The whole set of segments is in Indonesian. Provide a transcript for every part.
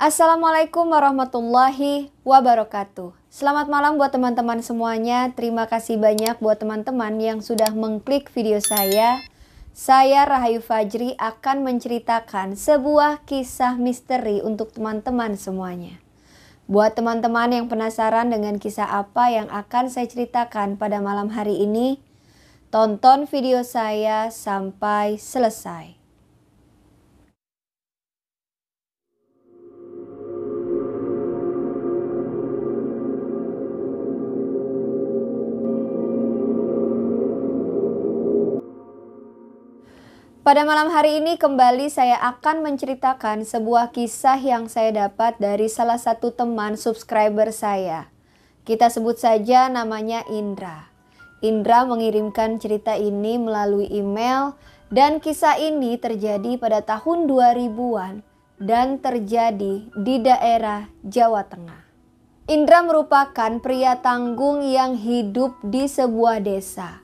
Assalamualaikum warahmatullahi wabarakatuh. Selamat malam buat teman-teman semuanya. Terima kasih banyak buat teman-teman yang sudah mengklik video saya. Saya Rahayu Fajri akan menceritakan sebuah kisah misteri untuk teman-teman semuanya. Buat teman-teman yang penasaran dengan kisah apa yang akan saya ceritakan pada malam hari ini, tonton video saya sampai selesai. Pada malam hari ini kembali saya akan menceritakan sebuah kisah yang saya dapat dari salah satu teman subscriber saya. Kita sebut saja namanya Indra. Indra mengirimkan cerita ini melalui email dan kisah ini terjadi pada tahun 2000-an dan terjadi di daerah Jawa Tengah. Indra merupakan pria tanggung yang hidup di sebuah desa.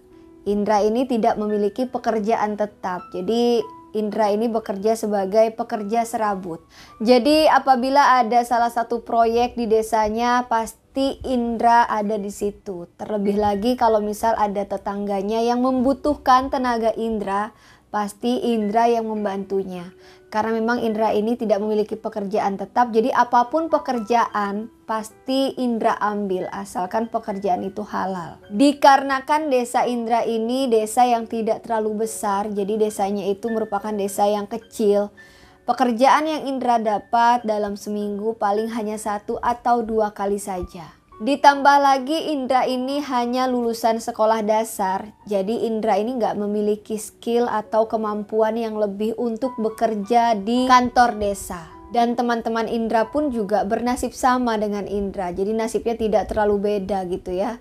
Indra ini tidak memiliki pekerjaan tetap, jadi Indra ini bekerja sebagai pekerja serabut. Jadi apabila ada salah satu proyek di desanya, pasti Indra ada di situ. Terlebih lagi kalau misal ada tetangganya yang membutuhkan tenaga Indra, pasti Indra yang membantunya. Karena memang Indra ini tidak memiliki pekerjaan tetap, jadi apapun pekerjaan pasti Indra ambil asalkan pekerjaan itu halal. Dikarenakan desa Indra ini desa yang tidak terlalu besar, jadi desanya itu merupakan desa yang kecil. Pekerjaan yang Indra dapat dalam seminggu paling hanya 1 atau 2 kali saja. Ditambah lagi Indra ini hanya lulusan sekolah dasar, jadi Indra ini nggak memiliki skill atau kemampuan yang lebih untuk bekerja di kantor desa. Dan teman-teman Indra pun juga bernasib sama dengan Indra, jadi nasibnya tidak terlalu beda gitu ya.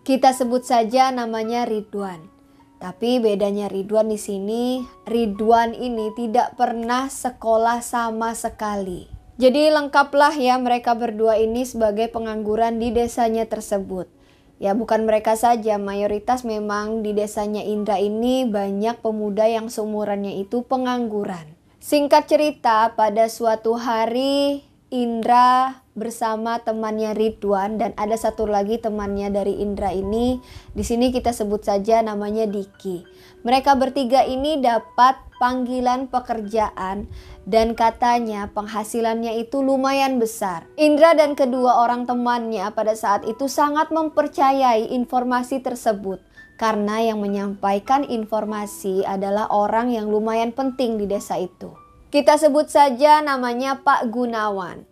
Kita sebut saja namanya Ridwan. Tapi bedanya Ridwan di sini, Ridwan ini tidak pernah sekolah sama sekali. Jadi lengkaplah ya mereka berdua ini sebagai pengangguran di desanya tersebut. Ya bukan mereka saja, mayoritas memang di desanya Indra ini banyak pemuda yang seumurannya itu pengangguran. Singkat cerita, pada suatu hari Indra bersama temannya Ridwan dan ada satu lagi temannya dari Indra ini. Di sini kita sebut saja namanya Diki. Mereka bertiga ini dapat panggilan pekerjaan dan katanya penghasilannya itu lumayan besar. Indra dan kedua orang temannya pada saat itu sangat mempercayai informasi tersebut karena yang menyampaikan informasi adalah orang yang lumayan penting di desa itu. Kita sebut saja namanya Pak Gunawan.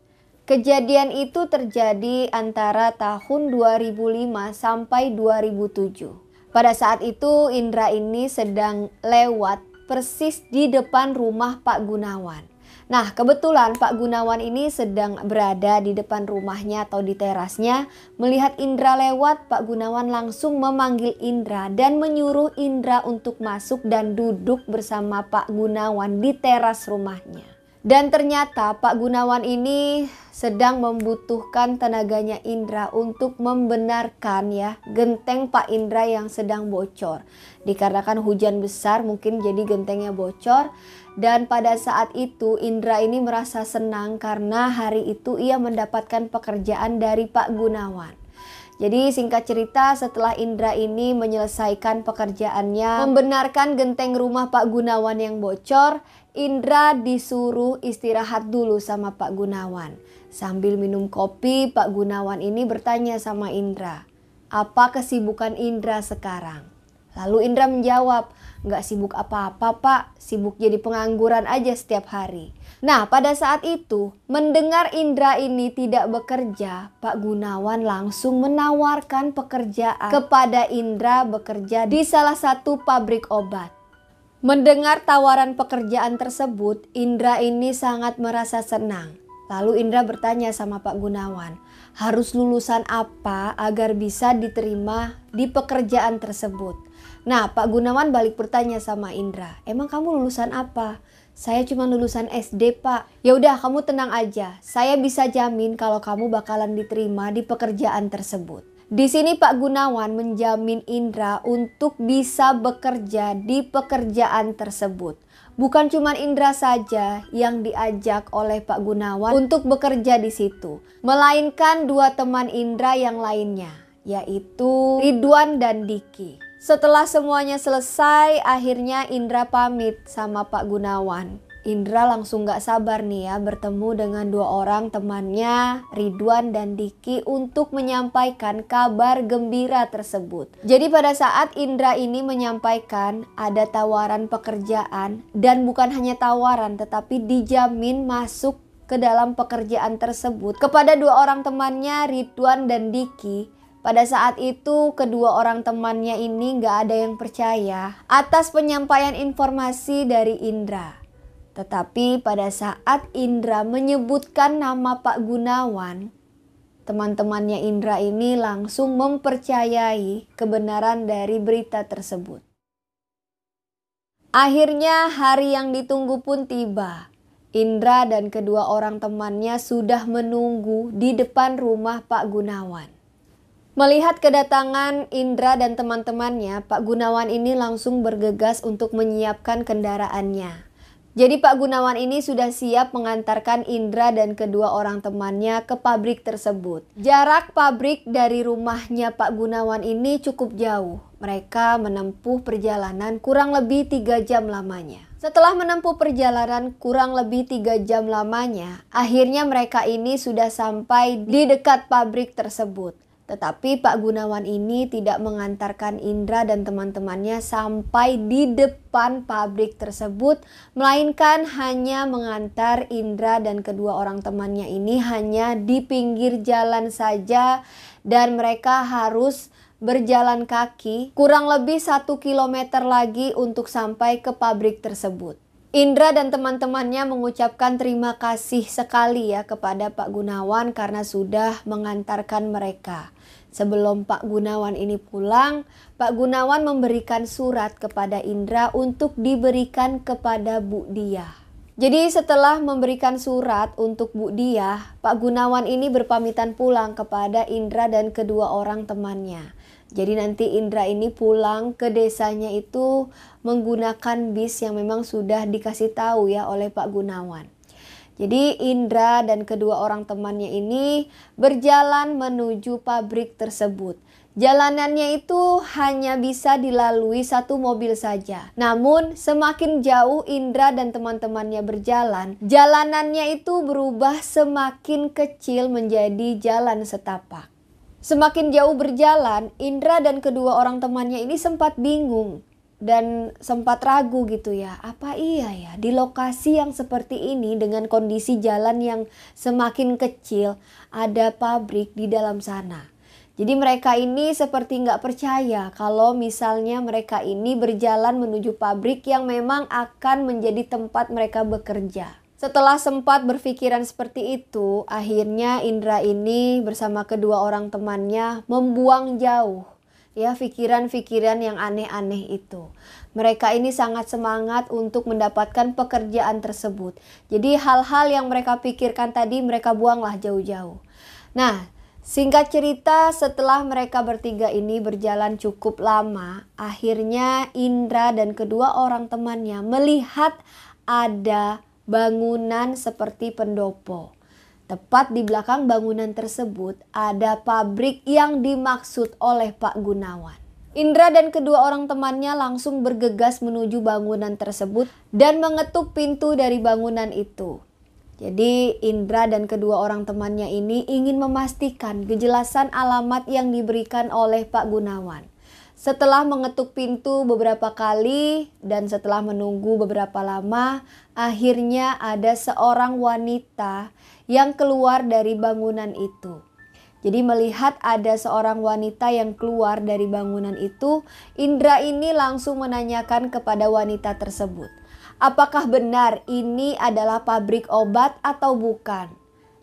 Kejadian itu terjadi antara tahun 2005 sampai 2007. Pada saat itu Indra ini sedang lewat persis di depan rumah Pak Gunawan. Nah kebetulan Pak Gunawan ini sedang berada di depan rumahnya atau di terasnya. Melihat Indra lewat, Pak Gunawan langsung memanggil Indra dan menyuruh Indra untuk masuk dan duduk bersama Pak Gunawan di teras rumahnya. Dan ternyata Pak Gunawan ini sedang membutuhkan tenaganya Indra untuk membenarkan ya genteng Pak Indra yang sedang bocor. Dikarenakan hujan besar mungkin jadi gentengnya bocor. Dan pada saat itu Indra ini merasa senang karena hari itu ia mendapatkan pekerjaan dari Pak Gunawan. Jadi singkat cerita setelah Indra ini menyelesaikan pekerjaannya membenarkan genteng rumah Pak Gunawan yang bocor, Indra disuruh istirahat dulu sama Pak Gunawan. Sambil minum kopi, Pak Gunawan ini bertanya sama Indra, "Apa kesibukan Indra sekarang?" Lalu Indra menjawab, "Nggak sibuk apa-apa Pak, sibuk jadi pengangguran aja setiap hari." Nah pada saat itu mendengar Indra ini tidak bekerja, Pak Gunawan langsung menawarkan pekerjaan kepada Indra bekerja di salah satu pabrik obat. Mendengar tawaran pekerjaan tersebut, Indra ini sangat merasa senang. Lalu Indra bertanya sama Pak Gunawan, harus lulusan apa agar bisa diterima di pekerjaan tersebut? Nah Pak Gunawan balik bertanya sama Indra, emang kamu lulusan apa? Saya cuma lulusan SD Pak. Ya udah kamu tenang aja, saya bisa jamin kalau kamu bakalan diterima di pekerjaan tersebut. Di sini Pak Gunawan menjamin Indra untuk bisa bekerja di pekerjaan tersebut. Bukan cuma Indra saja yang diajak oleh Pak Gunawan untuk bekerja di situ, melainkan dua teman Indra yang lainnya, yaitu Ridwan dan Diki. Setelah semuanya selesai, akhirnya Indra pamit sama Pak Gunawan. Indra langsung gak sabar nih ya bertemu dengan dua orang temannya, Ridwan dan Diki, untuk menyampaikan kabar gembira tersebut. Jadi pada saat Indra ini menyampaikan ada tawaran pekerjaan, dan bukan hanya tawaran tetapi dijamin masuk ke dalam pekerjaan tersebut kepada dua orang temannya, Ridwan dan Diki. Pada saat itu kedua orang temannya ini gak ada yang percaya atas penyampaian informasi dari Indra. Tetapi pada saat Indra menyebutkan nama Pak Gunawan, teman-temannya Indra ini langsung mempercayai kebenaran dari berita tersebut. Akhirnya hari yang ditunggu pun tiba. Indra dan kedua orang temannya sudah menunggu di depan rumah Pak Gunawan. Melihat kedatangan Indra dan teman-temannya, Pak Gunawan ini langsung bergegas untuk menyiapkan kendaraannya. Jadi Pak Gunawan ini sudah siap mengantarkan Indra dan kedua orang temannya ke pabrik tersebut. Jarak pabrik dari rumahnya Pak Gunawan ini cukup jauh. Mereka menempuh perjalanan kurang lebih 3 jam lamanya. Setelah menempuh perjalanan kurang lebih 3 jam lamanya, akhirnya mereka ini sudah sampai di dekat pabrik tersebut. Tetapi Pak Gunawan ini tidak mengantarkan Indra dan teman-temannya sampai di depan pabrik tersebut, melainkan hanya mengantar Indra dan kedua orang temannya ini hanya di pinggir jalan saja, dan mereka harus berjalan kaki kurang lebih 1 kilometer lagi untuk sampai ke pabrik tersebut. Indra dan teman-temannya mengucapkan terima kasih sekali ya kepada Pak Gunawan karena sudah mengantarkan mereka. Sebelum Pak Gunawan ini pulang, Pak Gunawan memberikan surat kepada Indra untuk diberikan kepada Bu Diah. Jadi setelah memberikan surat untuk Bu Diah, Pak Gunawan ini berpamitan pulang kepada Indra dan kedua orang temannya. Jadi nanti Indra ini pulang ke desanya itu menggunakan bis yang memang sudah dikasih tahu ya oleh Pak Gunawan. Jadi Indra dan kedua orang temannya ini berjalan menuju pabrik tersebut. Jalanannya itu hanya bisa dilalui 1 mobil saja. Namun semakin jauh Indra dan teman-temannya berjalan, jalanannya itu berubah semakin kecil menjadi jalan setapak. Semakin jauh berjalan, Indra dan kedua orang temannya ini sempat bingung dan sempat ragu gitu ya. Apa iya ya di lokasi yang seperti ini dengan kondisi jalan yang semakin kecil ada pabrik di dalam sana. Jadi mereka ini seperti nggak percaya kalau misalnya mereka ini berjalan menuju pabrik yang memang akan menjadi tempat mereka bekerja. Setelah sempat berpikiran seperti itu, akhirnya Indra ini bersama kedua orang temannya membuang jauh ya pikiran-pikiran yang aneh-aneh itu. Mereka ini sangat semangat untuk mendapatkan pekerjaan tersebut. Jadi hal-hal yang mereka pikirkan tadi mereka buanglah jauh-jauh. Nah, singkat cerita setelah mereka bertiga ini berjalan cukup lama, akhirnya Indra dan kedua orang temannya melihat ada bangunan seperti pendopo. Tepat di belakang bangunan tersebut ada pabrik yang dimaksud oleh Pak Gunawan. Indra dan kedua orang temannya langsung bergegas menuju bangunan tersebut dan mengetuk pintu dari bangunan itu. Jadi Indra dan kedua orang temannya ini ingin memastikan kejelasan alamat yang diberikan oleh Pak Gunawan. Setelah mengetuk pintu beberapa kali dan setelah menunggu beberapa lama, akhirnya ada seorang wanita yang keluar dari bangunan itu. Jadi melihat ada seorang wanita yang keluar dari bangunan itu, Indra ini langsung menanyakan kepada wanita tersebut, apakah benar ini adalah pabrik obat atau bukan?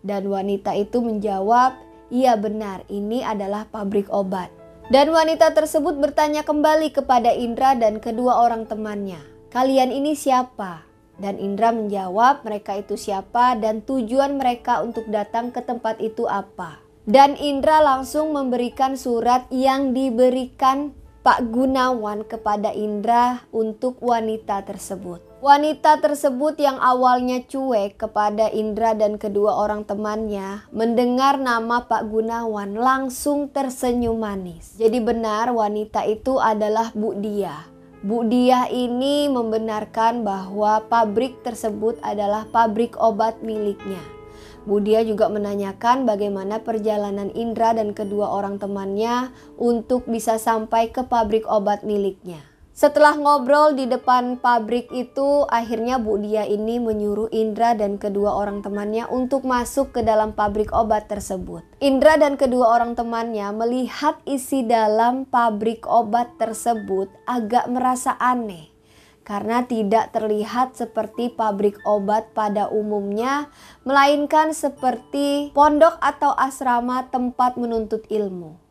Dan wanita itu menjawab, iya benar, ini adalah pabrik obat. Dan wanita tersebut bertanya kembali kepada Indra dan kedua orang temannya, kalian ini siapa? Dan Indra menjawab mereka itu siapa dan tujuan mereka untuk datang ke tempat itu apa. Dan Indra langsung memberikan surat yang diberikan Pak Gunawan kepada Indra untuk wanita tersebut. Wanita tersebut yang awalnya cuek kepada Indra dan kedua orang temannya, mendengar nama Pak Gunawan langsung tersenyum manis. Jadi benar wanita itu adalah Bu Diah. Bu Diah ini membenarkan bahwa pabrik tersebut adalah pabrik obat miliknya. Bu Diah juga menanyakan bagaimana perjalanan Indra dan kedua orang temannya untuk bisa sampai ke pabrik obat miliknya. Setelah ngobrol di depan pabrik itu, akhirnya Bu Diah ini menyuruh Indra dan kedua orang temannya untuk masuk ke dalam pabrik obat tersebut. Indra dan kedua orang temannya melihat isi dalam pabrik obat tersebut agak merasa aneh. Karena tidak terlihat seperti pabrik obat pada umumnya, melainkan seperti pondok atau asrama tempat menuntut ilmu.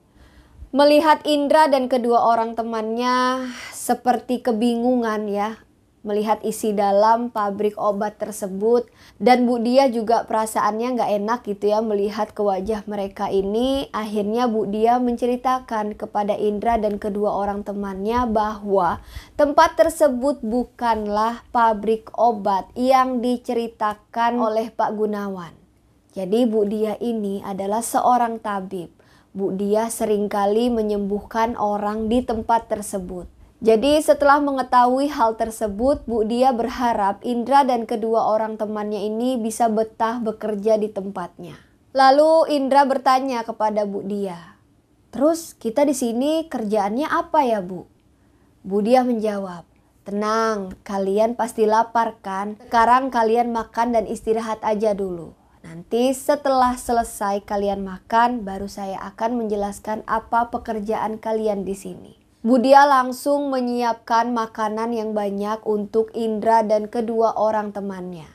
Melihat Indra dan kedua orang temannya seperti kebingungan ya, melihat isi dalam pabrik obat tersebut. Dan Bu Diah juga perasaannya nggak enak gitu ya melihat ke wajah mereka ini. Akhirnya Bu Diah menceritakan kepada Indra dan kedua orang temannya bahwa tempat tersebut bukanlah pabrik obat yang diceritakan oleh Pak Gunawan. Jadi Bu Diah ini adalah seorang tabib. Bu Diah seringkali menyembuhkan orang di tempat tersebut. Jadi setelah mengetahui hal tersebut, Bu Diah berharap Indra dan kedua orang temannya ini bisa betah bekerja di tempatnya. Lalu Indra bertanya kepada Bu Diah, "Terus kita di sini kerjaannya apa ya, Bu?" Bu Diah menjawab, "Tenang, kalian pasti lapar kan? Sekarang kalian makan dan istirahat aja dulu. Nanti setelah selesai kalian makan, baru saya akan menjelaskan apa pekerjaan kalian di sini." Bu Diah langsung menyiapkan makanan yang banyak untuk Indra dan kedua orang temannya.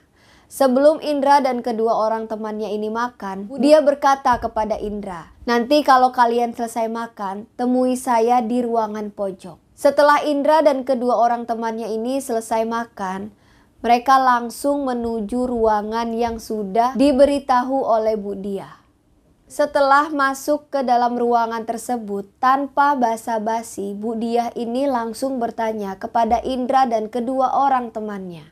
Sebelum Indra dan kedua orang temannya ini makan, Bu Diah berkata kepada Indra, "Nanti kalau kalian selesai makan, temui saya di ruangan pojok." Setelah Indra dan kedua orang temannya ini selesai makan, mereka langsung menuju ruangan yang sudah diberitahu oleh Bu Diah. Setelah masuk ke dalam ruangan tersebut, tanpa basa-basi, Bu Diah ini langsung bertanya kepada Indra dan kedua orang temannya,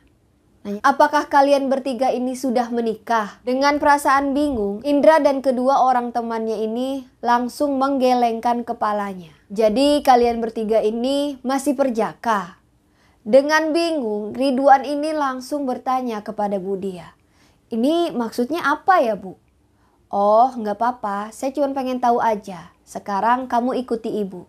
"Apakah kalian bertiga ini sudah menikah?" Dengan perasaan bingung, Indra dan kedua orang temannya ini langsung menggelengkan kepalanya. "Jadi kalian bertiga ini masih perjaka?" Dengan bingung, Ridwan ini langsung bertanya kepada Bu Diah, "Ini maksudnya apa ya, Bu?" "Oh, nggak apa-apa, saya cuma pengen tahu aja. Sekarang kamu ikuti Ibu."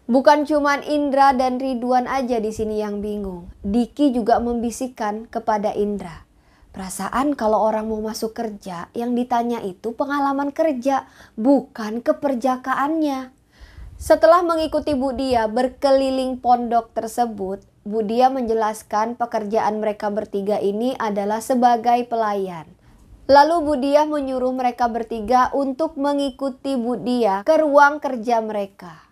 Bukan cuma Indra dan Ridwan aja di sini yang bingung. Diki juga membisikkan kepada Indra, "Perasaan kalau orang mau masuk kerja, yang ditanya itu pengalaman kerja, bukan keperjakaannya." Setelah mengikuti Bu Diah berkeliling pondok tersebut, Bu Diah menjelaskan pekerjaan mereka bertiga ini adalah sebagai pelayan. Lalu Bu Diah menyuruh mereka bertiga untuk mengikuti Bu Diah ke ruang kerja mereka.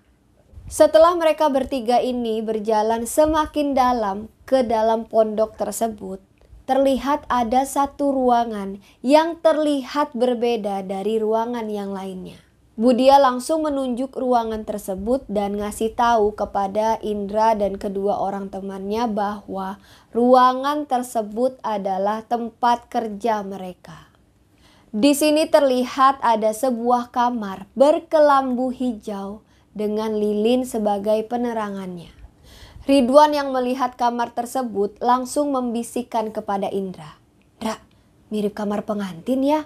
Setelah mereka bertiga ini berjalan semakin dalam ke dalam pondok tersebut, terlihat ada satu ruangan yang terlihat berbeda dari ruangan yang lainnya. Bu Diah langsung menunjuk ruangan tersebut dan ngasih tahu kepada Indra dan kedua orang temannya bahwa ruangan tersebut adalah tempat kerja mereka. Di sini terlihat ada sebuah kamar berkelambu hijau dengan lilin sebagai penerangannya. Ridwan yang melihat kamar tersebut langsung membisikkan kepada Indra, "Indra, mirip kamar pengantin ya?"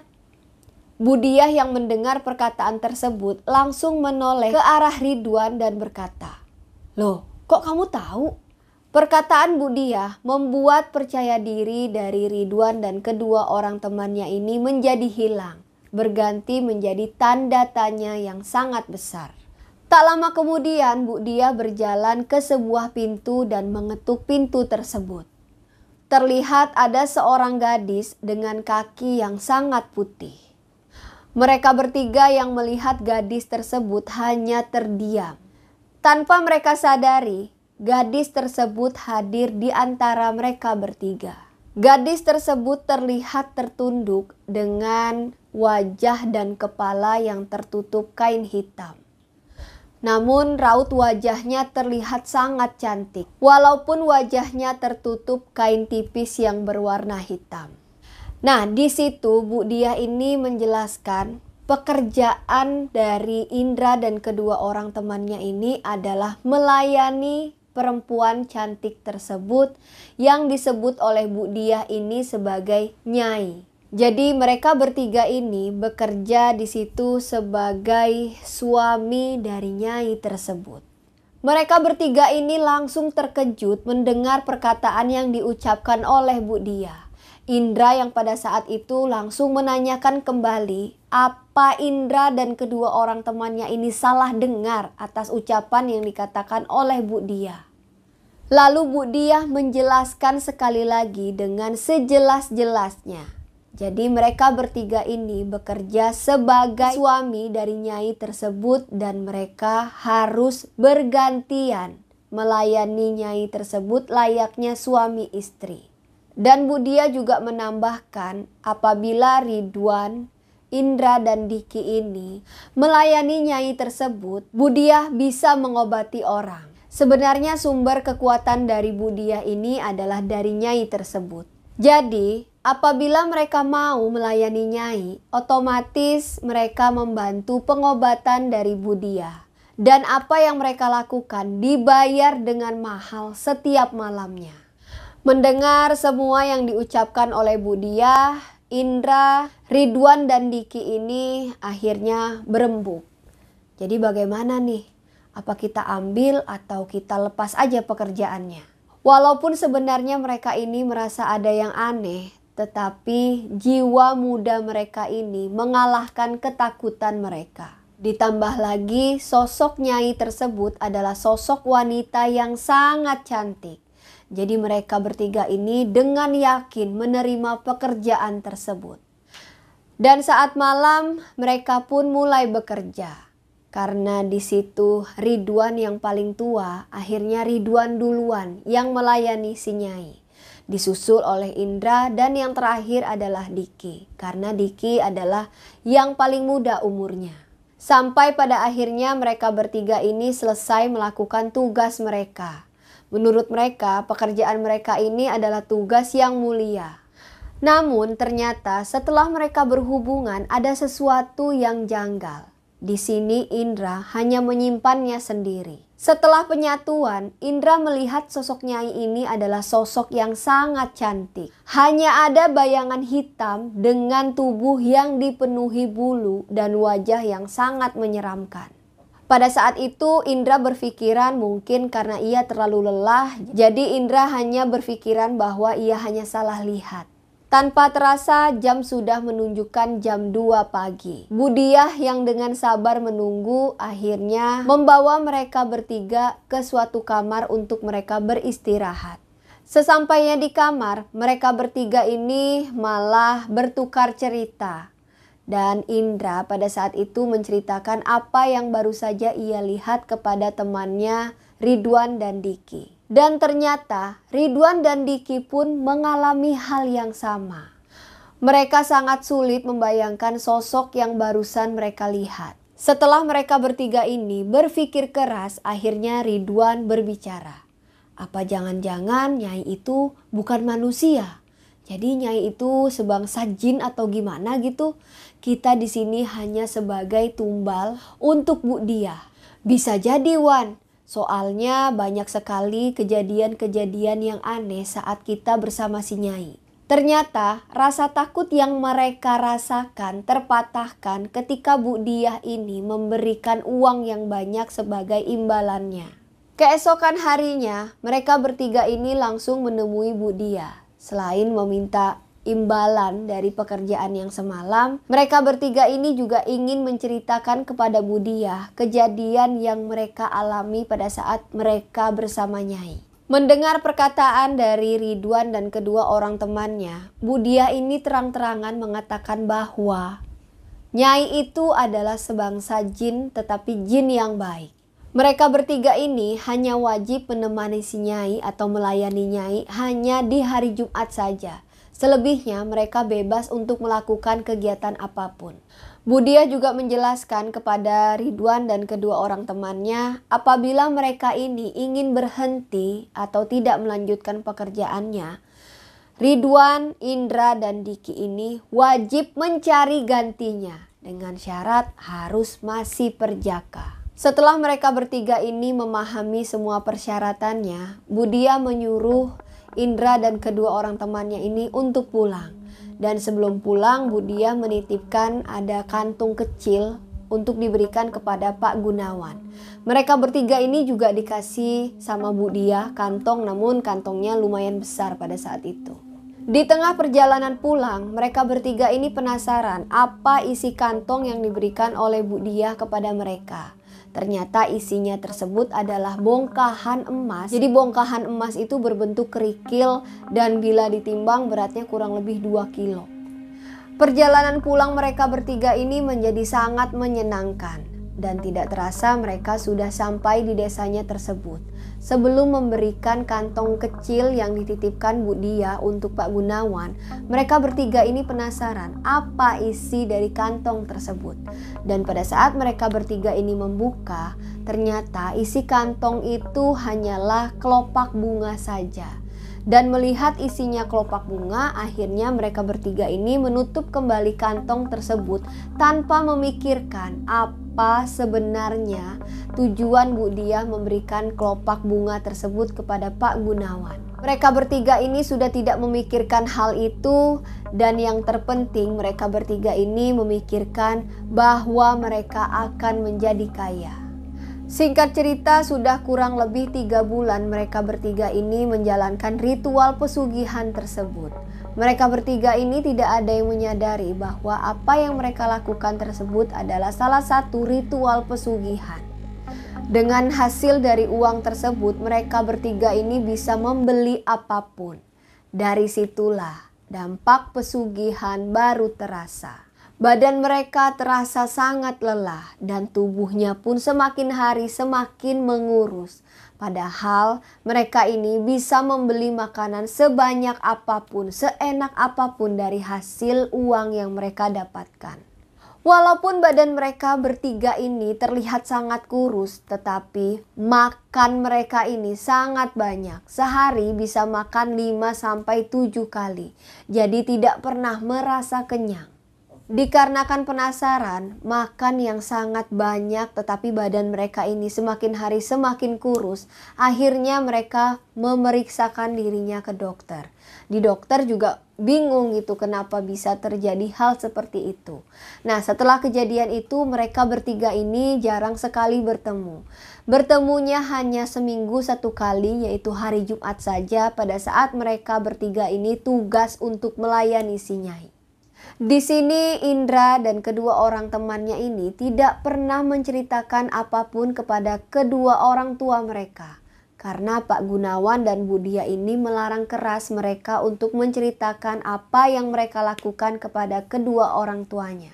Bu Diah yang mendengar perkataan tersebut langsung menoleh ke arah Ridwan dan berkata, "Loh, kok kamu tahu?" Perkataan Bu Diah membuat percaya diri dari Ridwan dan kedua orang temannya ini menjadi hilang, berganti menjadi tanda tanya yang sangat besar. Tak lama kemudian Bu Diah berjalan ke sebuah pintu dan mengetuk pintu tersebut. Terlihat ada seorang gadis dengan kaki yang sangat putih. Mereka bertiga yang melihat gadis tersebut hanya terdiam. Tanpa mereka sadari, gadis tersebut hadir di antara mereka bertiga. Gadis tersebut terlihat tertunduk dengan wajah dan kepala yang tertutup kain hitam. Namun raut wajahnya terlihat sangat cantik, walaupun wajahnya tertutup kain tipis yang berwarna hitam. Nah, di situ Bu Diah ini menjelaskan pekerjaan dari Indra dan kedua orang temannya ini adalah melayani perempuan cantik tersebut yang disebut oleh Bu Diah ini sebagai nyai. Jadi mereka bertiga ini bekerja di situ sebagai suami dari nyai tersebut. Mereka bertiga ini langsung terkejut mendengar perkataan yang diucapkan oleh Bu Diah. Indra yang pada saat itu langsung menanyakan kembali apa Indra dan kedua orang temannya ini salah dengar atas ucapan yang dikatakan oleh Bu Diah. Lalu Bu Diah menjelaskan sekali lagi dengan sejelas-jelasnya. Jadi mereka bertiga ini bekerja sebagai suami dari nyai tersebut dan mereka harus bergantian melayani nyai tersebut layaknya suami istri. Dan Bu Diah juga menambahkan apabila Ridwan, Indra dan Diki ini melayani nyai tersebut, Bu Diah bisa mengobati orang. Sebenarnya sumber kekuatan dari Bu Diah ini adalah dari nyai tersebut. Jadi apabila mereka mau melayani nyai, otomatis mereka membantu pengobatan dari Bu Diah. Dan apa yang mereka lakukan dibayar dengan mahal setiap malamnya. Mendengar semua yang diucapkan oleh Bu Diah, Indra, Ridwan dan Diki ini akhirnya berembuk. Jadi bagaimana nih? Apa kita ambil atau kita lepas aja pekerjaannya? Walaupun sebenarnya mereka ini merasa ada yang aneh, tetapi jiwa muda mereka ini mengalahkan ketakutan mereka. Ditambah lagi sosok nyai tersebut adalah sosok wanita yang sangat cantik. Jadi mereka bertiga ini dengan yakin menerima pekerjaan tersebut. Dan saat malam mereka pun mulai bekerja. Karena di situ Ridwan yang paling tua, akhirnya Ridwan duluan yang melayani si nyai. Disusul oleh Indra dan yang terakhir adalah Diki. Karena Diki adalah yang paling muda umurnya. Sampai pada akhirnya mereka bertiga ini selesai melakukan tugas mereka. Menurut mereka, pekerjaan mereka ini adalah tugas yang mulia. Namun ternyata setelah mereka berhubungan ada sesuatu yang janggal. Di sini Indra hanya menyimpannya sendiri. Setelah penyatuan, Indra melihat sosok nyai ini adalah sosok yang sangat cantik. Hanya ada bayangan hitam dengan tubuh yang dipenuhi bulu dan wajah yang sangat menyeramkan. Pada saat itu Indra berpikiran mungkin karena ia terlalu lelah, jadi Indra hanya berpikiran bahwa ia hanya salah lihat. Tanpa terasa jam sudah menunjukkan jam 2 pagi. Bu Diah yang dengan sabar menunggu akhirnya membawa mereka bertiga ke suatu kamar untuk mereka beristirahat. Sesampainya di kamar, mereka bertiga ini malah bertukar cerita. Dan Indra pada saat itu menceritakan apa yang baru saja ia lihat kepada temannya Ridwan dan Diki. Dan ternyata Ridwan dan Diki pun mengalami hal yang sama. Mereka sangat sulit membayangkan sosok yang barusan mereka lihat. Setelah mereka bertiga ini berpikir keras, akhirnya Ridwan berbicara. Apa jangan-jangan nyai itu bukan manusia? Jadi nyai itu sebangsa jin atau gimana gitu? Kita di sini hanya sebagai tumbal untuk Bu Diah. Bisa jadi Wan, soalnya banyak sekali kejadian-kejadian yang aneh saat kita bersama si nyai. Ternyata rasa takut yang mereka rasakan terpatahkan ketika Bu Diah ini memberikan uang yang banyak sebagai imbalannya. Keesokan harinya mereka bertiga ini langsung menemui Bu Diah. Selain meminta imbalan dari pekerjaan yang semalam, mereka bertiga ini juga ingin menceritakan kepada Bu Diah kejadian yang mereka alami pada saat mereka bersama nyai. Mendengar perkataan dari Ridwan dan kedua orang temannya, Bu Diah ini terang-terangan mengatakan bahwa nyai itu adalah sebangsa jin tetapi jin yang baik. Mereka bertiga ini hanya wajib menemani si nyai atau melayani nyai hanya di hari Jumat saja. Selebihnya mereka bebas untuk melakukan kegiatan apapun. Budia juga menjelaskan kepada Ridwan dan kedua orang temannya apabila mereka ini ingin berhenti atau tidak melanjutkan pekerjaannya, Ridwan, Indra, dan Diki ini wajib mencari gantinya dengan syarat harus masih perjaka. Setelah mereka bertiga ini memahami semua persyaratannya, Budia menyuruh Indra dan kedua orang temannya ini untuk pulang. Dan sebelum pulang, Budia menitipkan ada kantung kecil untuk diberikan kepada Pak Gunawan. Mereka bertiga ini juga dikasih sama Budia kantong, namun kantongnya lumayan besar pada saat itu. Di tengah perjalanan pulang, mereka bertiga ini penasaran apa isi kantong yang diberikan oleh Budia kepada mereka. Ternyata isinya tersebut adalah bongkahan emas. Jadi bongkahan emas itu berbentuk kerikil dan bila ditimbang beratnya kurang lebih 2 kilo. Perjalanan pulang mereka bertiga ini menjadi sangat menyenangkan. Dan tidak terasa mereka sudah sampai di desanya tersebut. Sebelum memberikan kantong kecil yang dititipkan Budia untuk Pak Gunawan, mereka bertiga ini penasaran apa isi dari kantong tersebut. Dan pada saat mereka bertiga ini membuka, ternyata isi kantong itu hanyalah kelopak bunga saja. Dan melihat isinya kelopak bunga, akhirnya mereka bertiga ini menutup kembali kantong tersebut tanpa memikirkan apa sebenarnya tujuan Budia memberikan kelopak bunga tersebut kepada Pak Gunawan. Mereka bertiga ini sudah tidak memikirkan hal itu, dan yang terpenting mereka bertiga ini memikirkan bahwa mereka akan menjadi kaya. Singkat cerita, sudah kurang lebih 3 bulan mereka bertiga ini menjalankan ritual pesugihan tersebut. Mereka bertiga ini tidak ada yang menyadari bahwa apa yang mereka lakukan tersebut adalah salah satu ritual pesugihan. Dengan hasil dari uang tersebut, mereka bertiga ini bisa membeli apapun. Dari situlah dampak pesugihan baru terasa. Badan mereka terasa sangat lelah dan tubuhnya pun semakin hari semakin mengurus. Padahal mereka ini bisa membeli makanan sebanyak apapun, seenak apapun dari hasil uang yang mereka dapatkan. Walaupun badan mereka bertiga ini terlihat sangat kurus, tetapi makan mereka ini sangat banyak. Sehari bisa makan 5-7 kali. Jadi tidak pernah merasa kenyang. Dikarenakan penasaran, makan yang sangat banyak tetapi badan mereka ini semakin hari semakin kurus, akhirnya mereka memeriksakan dirinya ke dokter. Di dokter juga bingung gitu kenapa bisa terjadi hal seperti itu. Nah, setelah kejadian itu mereka bertiga ini jarang sekali bertemu. Bertemunya hanya seminggu 1 kali, yaitu hari Jumat saja pada saat mereka bertiga ini tugas untuk melayani si Nyai. Di sini Indra dan kedua orang temannya ini tidak pernah menceritakan apapun kepada kedua orang tua mereka. Karena Pak Gunawan dan Budia ini melarang keras mereka untuk menceritakan apa yang mereka lakukan kepada kedua orang tuanya.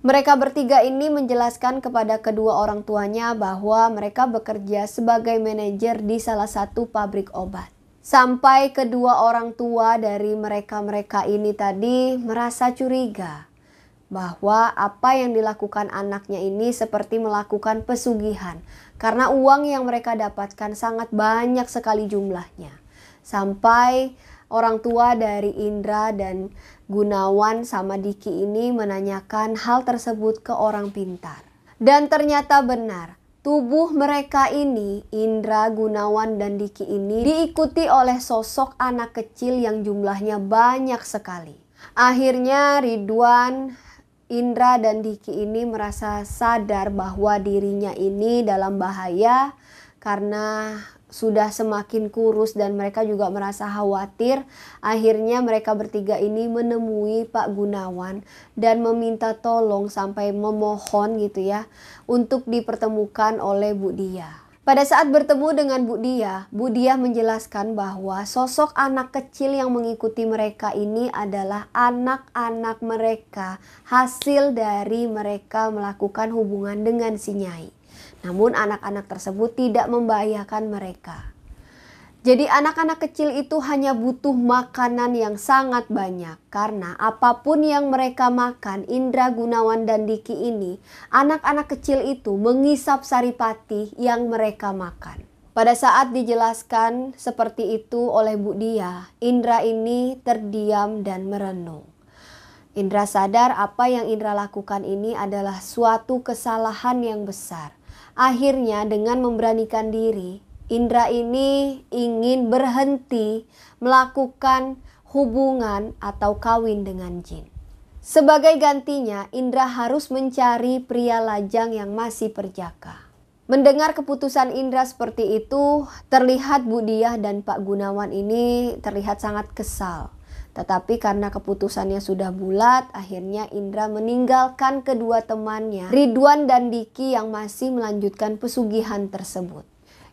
Mereka bertiga ini menjelaskan kepada kedua orang tuanya bahwa mereka bekerja sebagai manajer di salah satu pabrik obat. Sampai kedua orang tua dari mereka ini tadi merasa curiga bahwa apa yang dilakukan anaknya ini seperti melakukan pesugihan. Karena uang yang mereka dapatkan sangat banyak sekali jumlahnya. Sampai orang tua dari Indra dan Gunawan sama Diki ini menanyakan hal tersebut ke orang pintar. Dan ternyata benar. Tubuh mereka ini, Indra, Gunawan, dan Diki ini diikuti oleh sosok anak kecil yang jumlahnya banyak sekali. Akhirnya Ridwan, Indra, dan Diki ini merasa sadar bahwa dirinya ini dalam bahaya karena sudah semakin kurus dan mereka juga merasa khawatir. Akhirnya mereka bertiga ini menemui Pak Gunawan dan meminta tolong sampai memohon gitu ya untuk dipertemukan oleh Budia. Pada saat bertemu dengan Budia menjelaskan bahwa sosok anak kecil yang mengikuti mereka ini adalah anak-anak mereka, hasil dari mereka melakukan hubungan dengan si Nyai. Namun anak-anak tersebut tidak membahayakan mereka. Jadi anak-anak kecil itu hanya butuh makanan yang sangat banyak. Karena apapun yang mereka makan, Indra, Gunawan, dan Diki ini, anak-anak kecil itu mengisap saripati yang mereka makan. Pada saat dijelaskan seperti itu oleh Bu Dia, Indra ini terdiam dan merenung. Indra sadar apa yang Indra lakukan ini adalah suatu kesalahan yang besar. Akhirnya dengan memberanikan diri, Indra ini ingin berhenti melakukan hubungan atau kawin dengan jin. Sebagai gantinya, Indra harus mencari pria lajang yang masih perjaka. Mendengar keputusan Indra seperti itu, terlihat Bu Diah dan Pak Gunawan ini terlihat sangat kesal. Tetapi karena keputusannya sudah bulat, akhirnya Indra meninggalkan kedua temannya, Ridwan dan Diki, yang masih melanjutkan pesugihan tersebut.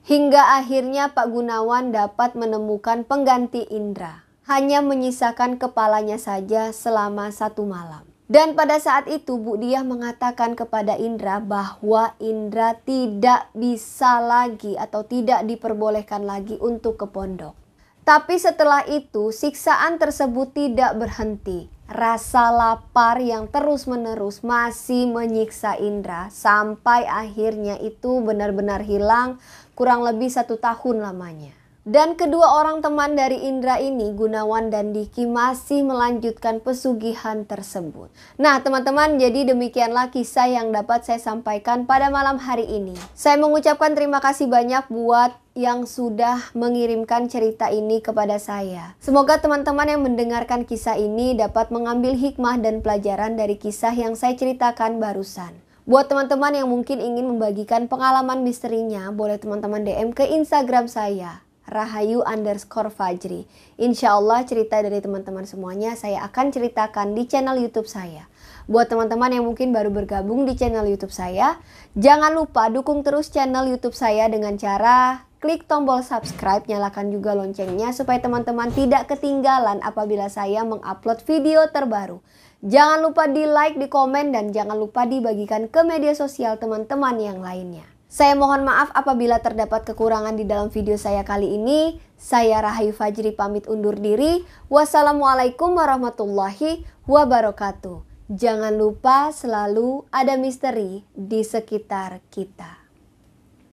Hingga akhirnya Pak Gunawan dapat menemukan pengganti Indra. Hanya menyisakan kepalanya saja selama 1 malam. Dan pada saat itu Bu Diah mengatakan kepada Indra bahwa Indra tidak bisa lagi atau tidak diperbolehkan lagi untuk ke pondok. Tapi setelah itu siksaan tersebut tidak berhenti. Rasa lapar yang terus-menerus masih menyiksa Indra sampai akhirnya itu benar-benar hilang, kurang lebih 1 tahun lamanya. Dan kedua orang teman dari Indra ini, Gunawan dan Diki, masih melanjutkan pesugihan tersebut. Nah teman-teman, jadi demikianlah kisah yang dapat saya sampaikan pada malam hari ini. Saya mengucapkan terima kasih banyak buat yang sudah mengirimkan cerita ini kepada saya. Semoga teman-teman yang mendengarkan kisah ini dapat mengambil hikmah dan pelajaran dari kisah yang saya ceritakan barusan. Buat teman-teman yang mungkin ingin membagikan pengalaman misterinya, boleh teman-teman DM ke Instagram saya, Rahayu_Fajri. Insya Allah cerita dari teman-teman semuanya saya akan ceritakan di channel YouTube saya. Buat teman-teman yang mungkin baru bergabung di channel YouTube saya, jangan lupa dukung terus channel YouTube saya dengan cara klik tombol subscribe, nyalakan juga loncengnya supaya teman-teman tidak ketinggalan apabila saya mengupload video terbaru. Jangan lupa di like, di komen, dan jangan lupa dibagikan ke media sosial teman-teman yang lainnya. Saya mohon maaf apabila terdapat kekurangan di dalam video saya kali ini. Saya Rahayu Fajri pamit undur diri. Wassalamualaikum warahmatullahi wabarakatuh. Jangan lupa selalu ada misteri di sekitar kita.